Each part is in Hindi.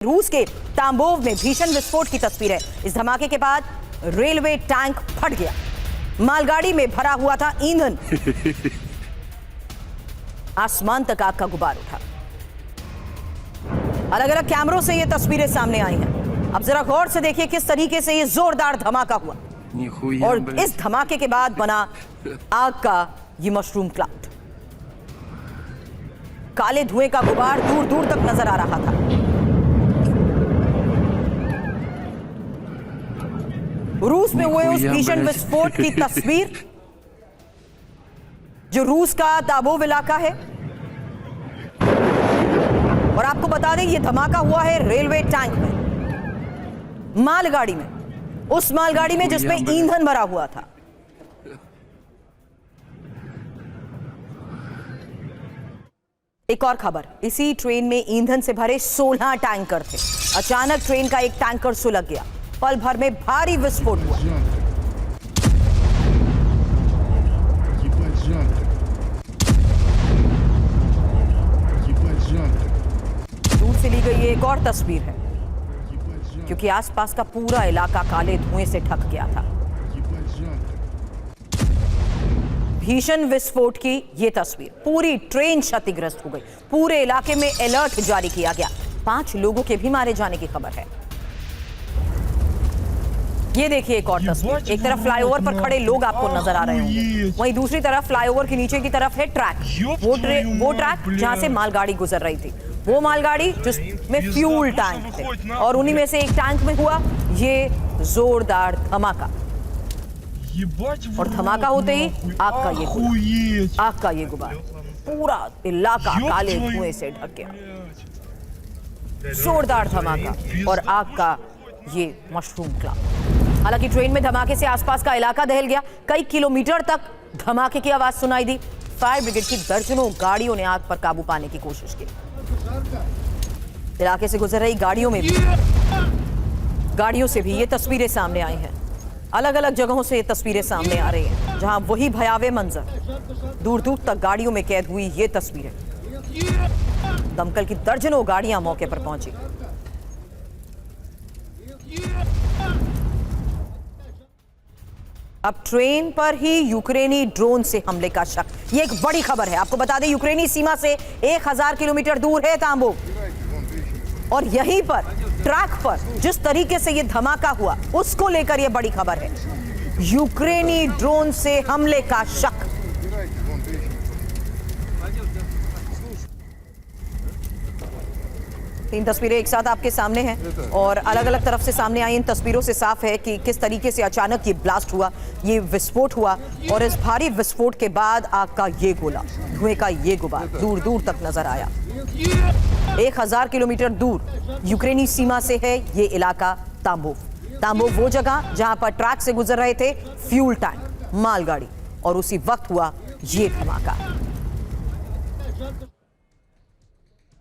रूस के तांबोव में भीषण विस्फोट की तस्वीर है। इस धमाके के बाद रेलवे टैंक फट गया। मालगाड़ी में भरा हुआ था ईंधन। आसमान तक आग का गुबार उठा। अलग अलग कैमरों से ये तस्वीरें सामने आई हैं। अब जरा गौर से देखिए किस तरीके से ये जोरदार धमाका हुआ और इस धमाके के बाद बना आग का ये मशरूम क्लाउड। काले धुएं का गुबार दूर दूर तक नजर आ रहा था। रूस में हुए उस भीषण विस्फोट की तस्वीर, जो रूस का तांबोव इलाका है। और आपको बता दें, यह धमाका हुआ है रेलवे टैंक में, मालगाड़ी में, उस मालगाड़ी में जिसमें ईंधन भरा हुआ था। एक और खबर, इसी ट्रेन में ईंधन से भरे 16 टैंकर थे। अचानक ट्रेन का एक टैंकर सुलग गया। पल भर में भारी विस्फोट हुआ। दूर से ली गई एक और तस्वीर है, क्योंकि आसपास का पूरा इलाका काले धुएं से ढक गया था। भीषण विस्फोट की यह तस्वीर, पूरी ट्रेन क्षतिग्रस्त हो गई। पूरे इलाके में अलर्ट जारी किया गया। 5 लोगों के भी मारे जाने की खबर है। ये देखिए एक और तस्वीर। एक तरफ फ्लाईओवर पर खड़े लोग आपको नजर आ रहे होंगे, वहीं दूसरी तरफ फ्लाईओवर के नीचे की तरफ है ट्रैक। वो ट्रैक जहां से मालगाड़ी गुजर रही थी, वो मालगाड़ी जिसमें फ्यूल टैंक थे, और उन्हीं में से एक टैंक में हुआ ये जोरदार धमाका। और धमाका होते ही आग का ये गुबार, पूरा इलाका काले धुएं से ढक गया। जोरदार धमाका और आग का ये मशरूम क्लाउड। हालांकि ट्रेन में धमाके से आसपास का इलाका दहल गया। कई किलोमीटर तक धमाके की आवाज सुनाई दी। फायर ब्रिगेड की दर्जनों गाड़ियों ने आग पर काबू पाने की कोशिश की। इलाके से गुजर रही गाड़ियों से भी ये तस्वीरें सामने आई हैं। अलग अलग जगहों से ये तस्वीरें सामने आ रही हैं, जहां वही भयावह मंजर, दूर दूर तक गाड़ियों में कैद हुई ये तस्वीरें। दमकल की दर्जनों गाड़ियां मौके पर पहुंची। अब ट्रेन पर ही यूक्रेनी ड्रोन से हमले का शक। ये एक बड़ी खबर है। आपको बता दें, यूक्रेनी सीमा से 1000 किलोमीटर दूर है तांबोव, और यहीं पर ट्रैक पर जिस तरीके से ये धमाका हुआ, उसको लेकर यह बड़ी खबर है। यूक्रेनी ड्रोन से हमले का शक। तीन तस्वीरें एक साथ आपके सामने हैं और अलग अलग तरफ से सामने आई। इन तस्वीरों से साफ है कि किस तरीके से अचानक ये ब्लास्ट हुआ, ये विस्फोट हुआ, और इस भारी विस्फोट के बाद आग का ये गोला, धुएं का ये गुबार दूर दूर तक नजर आया। 1000 किलोमीटर दूर यूक्रेनी सीमा से है ये इलाका तांबोव। तांबोव वो जगह जहां पर ट्रैक से गुजर रहे थे फ्यूल टैंक, मालगाड़ी, और उसी वक्त हुआ ये धमाका।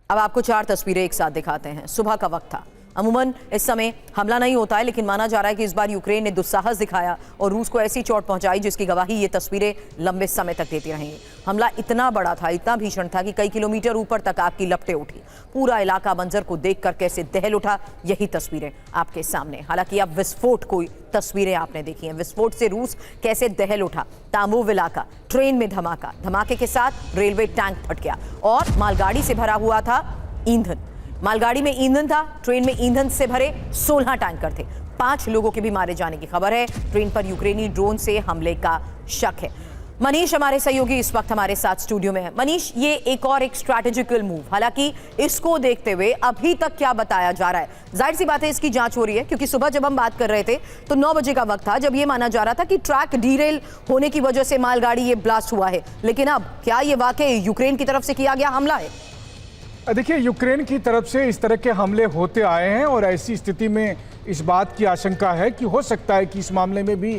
अब आपको 4 तस्वीरें एक साथ दिखाते हैं। सुबह का वक्त था। अमूमन इस समय हमला नहीं होता है, लेकिन माना जा रहा है कि इस बार यूक्रेन ने दुस्साहस दिखाया और रूस को ऐसी चोट पहुंचाई जिसकी गवाही ये तस्वीरें लंबे समय तक देती रहेंगी। हमला इतना बड़ा था, इतना भीषण था कि कई किलोमीटर ऊपर तक आग की लपटें उठी। पूरा इलाका मंजर को देखकर कैसे दहल उठा, यही तस्वीरें आपके सामने। हालांकि अब विस्फोट कोई तस्वीरें आपने देखी हैं। विस्फोट से रूस कैसे दहल उठा। तांबोव इलाका, ट्रेन में धमाका, धमाके के साथ रेलवे टैंक फट गया और मालगाड़ी से भरा हुआ था ईंधन। मालगाड़ी में ईंधन था, ट्रेन में ईंधन से भरे 16 टैंकर थे। 5 लोगों के भी मारे जाने की खबर है। ट्रेन पर यूक्रेनी ड्रोन से हमले का शक है। मनीष हमारे सहयोगी इस वक्त हमारे साथ स्टूडियो में है। मनीष, ये एक और एक स्ट्रैटेजिकल मूव, हालांकि इसको देखते हुए अभी तक क्या बताया जा रहा है? जाहिर सी बात है इसकी जांच हो रही है, क्योंकि सुबह जब हम बात कर रहे थे तो 9 बजे का वक्त था जब ये माना जा रहा था कि ट्रैक डीरेल होने की वजह से मालगाड़ी ये ब्लास्ट हुआ है। लेकिन अब क्या ये वाकई यूक्रेन की तरफ से किया गया हमला है? देखिए, यूक्रेन की तरफ से इस तरह के हमले होते आए हैं और ऐसी स्थिति में इस बात की आशंका है कि हो सकता है कि इस मामले में भी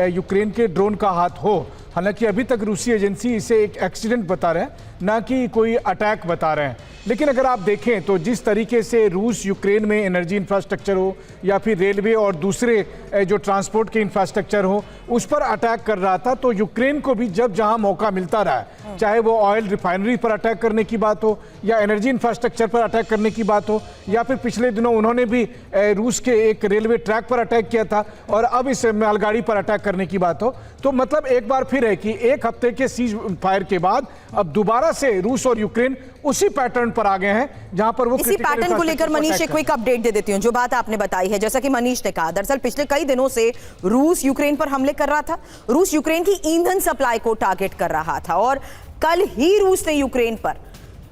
यूक्रेन के ड्रोन का हाथ हो। हालांकि अभी तक रूसी एजेंसी इसे एक एक्सीडेंट बता रहे हैं, ना कि कोई अटैक बता रहे हैं। लेकिन अगर आप देखें तो जिस तरीके से रूस यूक्रेन में एनर्जी इंफ्रास्ट्रक्चर हो या फिर रेलवे और दूसरे जो ट्रांसपोर्ट के इंफ्रास्ट्रक्चर हो उस पर अटैक कर रहा था, तो यूक्रेन को भी जब जहां मौका मिलता रहा है, चाहे वो ऑयल रिफाइनरी पर अटैक करने की बात हो या एनर्जी इंफ्रास्ट्रक्चर पर अटैक करने की बात हो या फिर पिछले दिनों उन्होंने भी रूस के एक रेलवे ट्रैक पर अटैक किया था और अब इस मालगाड़ी पर अटैक करने की बात हो, तो मतलब एक बार फिर है कि एक हफ्ते के सीज फायर के बाद अब दोबारा से रूस और यूक्रेन उसी पैटर्न पर आ गए हैं जहां पर वो इसी पैटर्न को लेकर मनीष एक क्विक अपडेट दे देती हूं। जो बात आपने बताई है, जैसा कि मनीष ने कहा, दरअसल पिछले कई दिनों से रूस यूक्रेन पर हमले कर रहा था। रूस यूक्रेन की ईंधन सप्लाई को टारगेट कर रहा था और कल ही रूस ने यूक्रेन पर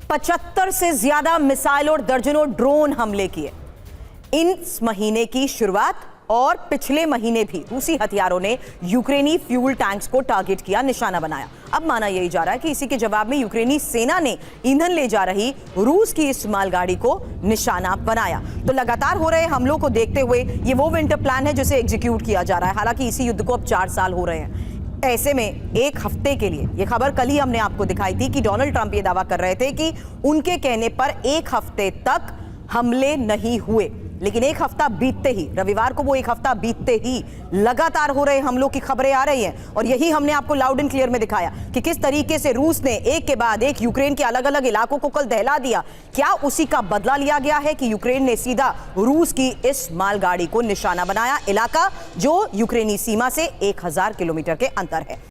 75 से ज्यादा मिसाइल और दर्जनों ड्रोन हमले किए। इस महीने की शुरुआत और पिछले महीने भी रूसी हथियारों ने यूक्रेनी फ्यूल टैंक्स को टारगेट किया, निशाना बनाया। अब माना यही जा रहा है कि इसी के जवाब में यूक्रेनी सेना ने ईंधन ले जा रही रूस की इस मालगाड़ी को निशाना बनाया। तो लगातार हो रहे हमलों को देखते हुए ये वो विंटर प्लान है जिसे एग्जीक्यूट किया जा रहा है। हालांकि इसी युद्ध को अब 4 साल हो रहे हैं। ऐसे में एक हफ्ते के लिए, ये खबर कल ही हमने आपको दिखाई थी कि डोनाल्ड ट्रंप ये दावा कर रहे थे कि उनके कहने पर एक हफ्ते तक हमले नहीं हुए, लेकिन एक हफ्ता बीतते ही, रविवार को वो एक हफ्ता बीतते ही लगातार हो रहे हमलों की खबरें आ रही हैं। और यही हमने आपको लाउड एंड क्लियर में दिखाया कि किस तरीके से रूस ने एक के बाद एक यूक्रेन के अलग अलग इलाकों को कल दहला दिया। क्या उसी का बदला लिया गया है कि यूक्रेन ने सीधा रूस की इस मालगाड़ी को निशाना बनाया, इलाका जो यूक्रेनी सीमा से 1000 किलोमीटर के अंतर है।